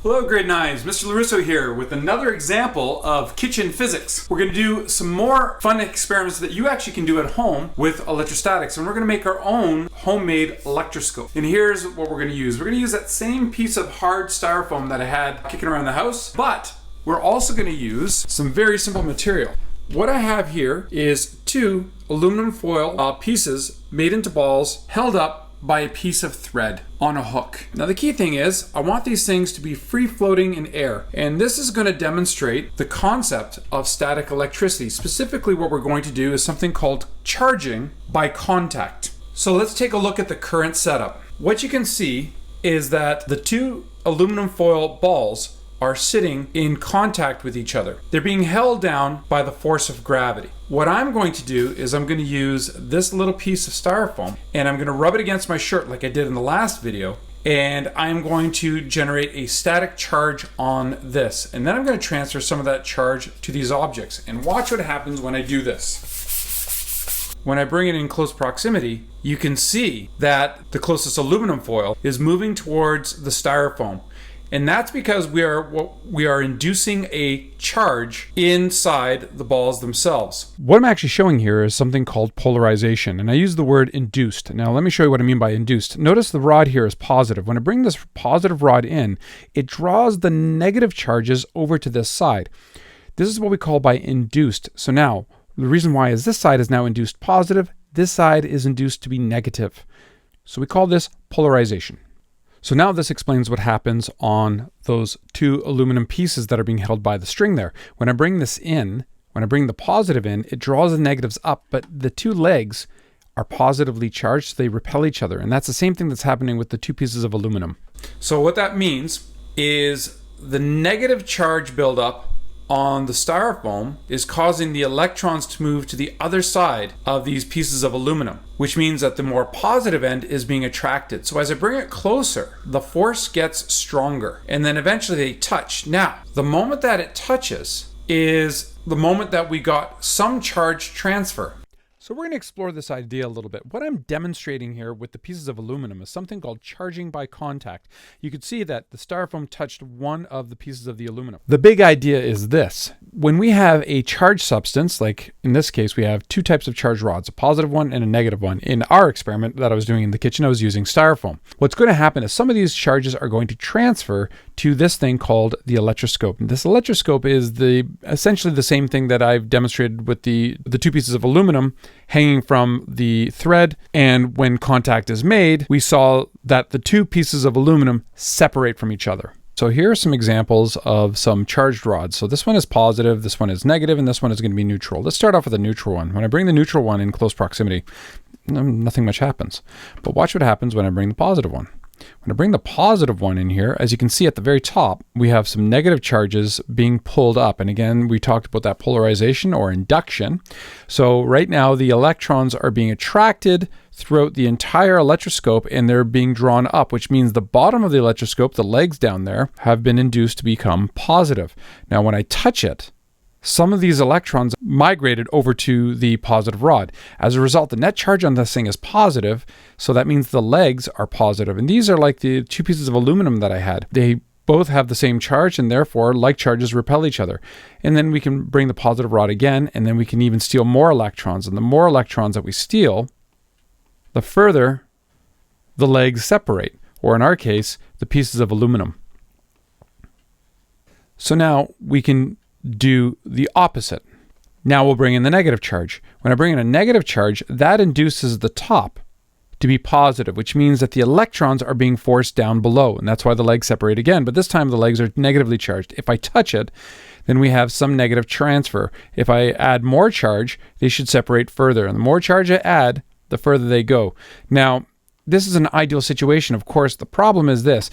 Hello grade 9s, Mr. LaRusso here with another example of kitchen physics. We're going to do some more fun experiments that you actually can do at home with electrostatics, and we're going to make our own homemade electroscope. And here's what we're going to use. We're going to use that same piece of hard styrofoam that I had kicking around the house, but we're also going to use some very simple material. What I have here is two aluminum foil pieces made into balls held up by a piece of thread on a hook. Now the key thing is I want these things to be free floating in air, and this is going to demonstrate the concept of static electricity. Specifically what we're going to do is something called charging by contact. So let's take a look at the current setup. What you can see is that the two aluminum foil balls are sitting in contact with each other. They're being held down by the force of gravity. What I'm going to do is I'm going to use this little piece of styrofoam and I'm going to rub it against my shirt like I did in the last video, and I'm going to generate a static charge on this, and then I'm going to transfer some of that charge to these objects, and watch what happens when I do this. When I bring it in close proximity, you can see that the closest aluminum foil is moving towards the styrofoam. And that's because we are inducing a charge inside the balls themselves. What I'm actually showing here is something called polarization, and I use the word induced. Now let me show you what I mean by induced. Notice the rod here is positive. When I bring this positive rod in, it draws the negative charges over to this side. This is what we call by induced. So now, the reason why is this side is now induced positive, this side is induced to be negative. So we call this polarization. So now this explains what happens on those two aluminum pieces that are being held by the string there. When I bring this in, when I bring the positive in, it draws the negatives up, but the two legs are positively charged, so they repel each other. And that's the same thing that's happening with the two pieces of aluminum. So what that means is the negative charge buildup on the styrofoam is causing the electrons to move to the other side of these pieces of aluminum, which means that the more positive end is being attracted. So as I bring it closer, the force gets stronger, and then eventually they touch. Now, the moment that it touches is the moment that we got some charge transfer. So we're going to explore this idea a little bit. What I'm demonstrating here with the pieces of aluminum is something called charging by contact. You could see that the styrofoam touched one of the pieces of the aluminum. The big idea is this. When we have a charged substance, like in this case, we have two types of charged rods, a positive one and a negative one. In our experiment that I was doing in the kitchen, I was using styrofoam. What's going to happen is some of these charges are going to transfer to this thing called the electroscope. And this electroscope is essentially the same thing that I've demonstrated with the two pieces of aluminum hanging from the thread, and when contact is made, we saw that the two pieces of aluminum separate from each other. So here are some examples of some charged rods. So this one is positive, this one is negative, and this one is going to be neutral. Let's start off with the neutral one. When I bring the neutral one in close proximity, nothing much happens. But watch what happens when I bring the positive one. When I bring the positive one in here, as you can see at the very top, we have some negative charges being pulled up. And again, we talked about that polarization or induction. So right now the electrons are being attracted throughout the entire electroscope, and they're being drawn up, which means the bottom of the electroscope, the legs down there, have been induced to become positive. Now when I touch it, some of these electrons migrated over to the positive rod. As a result, the net charge on this thing is positive, so that means the legs are positive. And these are like the two pieces of aluminum that I had. They both have the same charge, and therefore like charges repel each other. And then we can bring the positive rod again, and then we can even steal more electrons. And the more electrons that we steal, the further the legs separate, or in our case, the pieces of aluminum. So now we can do the opposite. Now we'll bring in the negative charge. When I bring in a negative charge, that induces the top to be positive, which means that the electrons are being forced down below, and that's why the legs separate again, but this time the legs are negatively charged. If I touch it, then we have some negative transfer. If I add more charge, they should separate further, and the more charge I add, the further they go. Now, this is an ideal situation. Of course, the problem is this.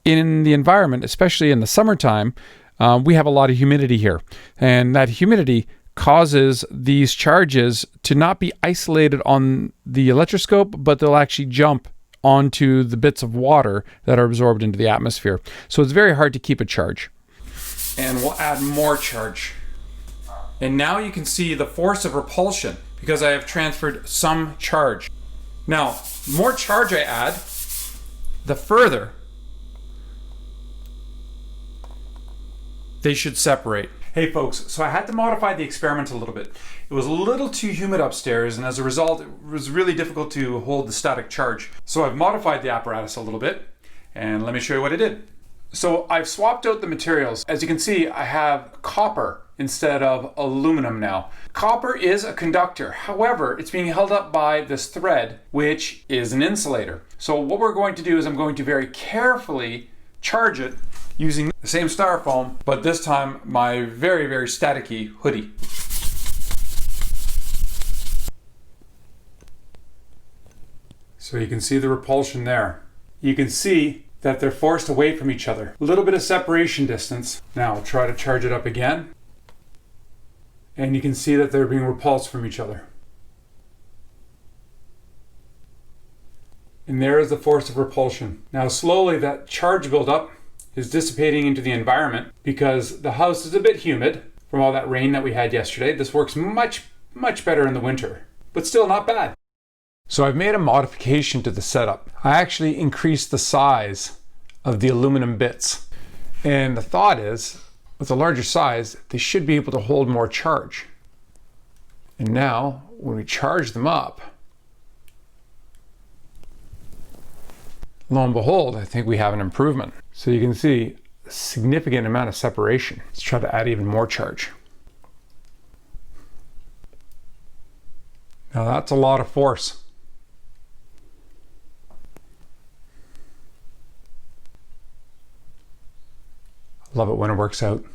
In the environment, especially in the summertime, we have a lot of humidity here, and that humidity causes these charges to not be isolated on the electroscope, but they'll actually jump onto the bits of water that are absorbed into the atmosphere. So it's very hard to keep a charge. And we'll add more charge. And now you can see the force of repulsion because I have transferred some charge. Now, the more charge I add, the further they should separate. Hey folks, so I had to modify the experiment a little bit. It was a little too humid upstairs, and as a result, it was really difficult to hold the static charge. So I've modified the apparatus a little bit, and let me show you what I did. So I've swapped out the materials. As you can see, I have copper instead of aluminum now. Copper is a conductor. However, it's being held up by this thread, which is an insulator. So what we're going to do is I'm going to very carefully charge it using the same styrofoam, but this time my very, very staticky hoodie. So you can see the repulsion there. You can see that they're forced away from each other. A little bit of separation distance. Now I'll try to charge it up again. And you can see that they're being repulsed from each other. And there is the force of repulsion. Now slowly that charge buildup is dissipating into the environment because the house is a bit humid from all that rain that we had yesterday. This works much better in the winter, but still not bad. So I've made a modification to the setup. I actually increased the size of the aluminum bits. And the thought is, with a larger size, they should be able to hold more charge. And now, when we charge them up, lo and behold, I think we have an improvement. So you can see a significant amount of separation. Let's try to add even more charge. Now that's a lot of force. Love it when it works out.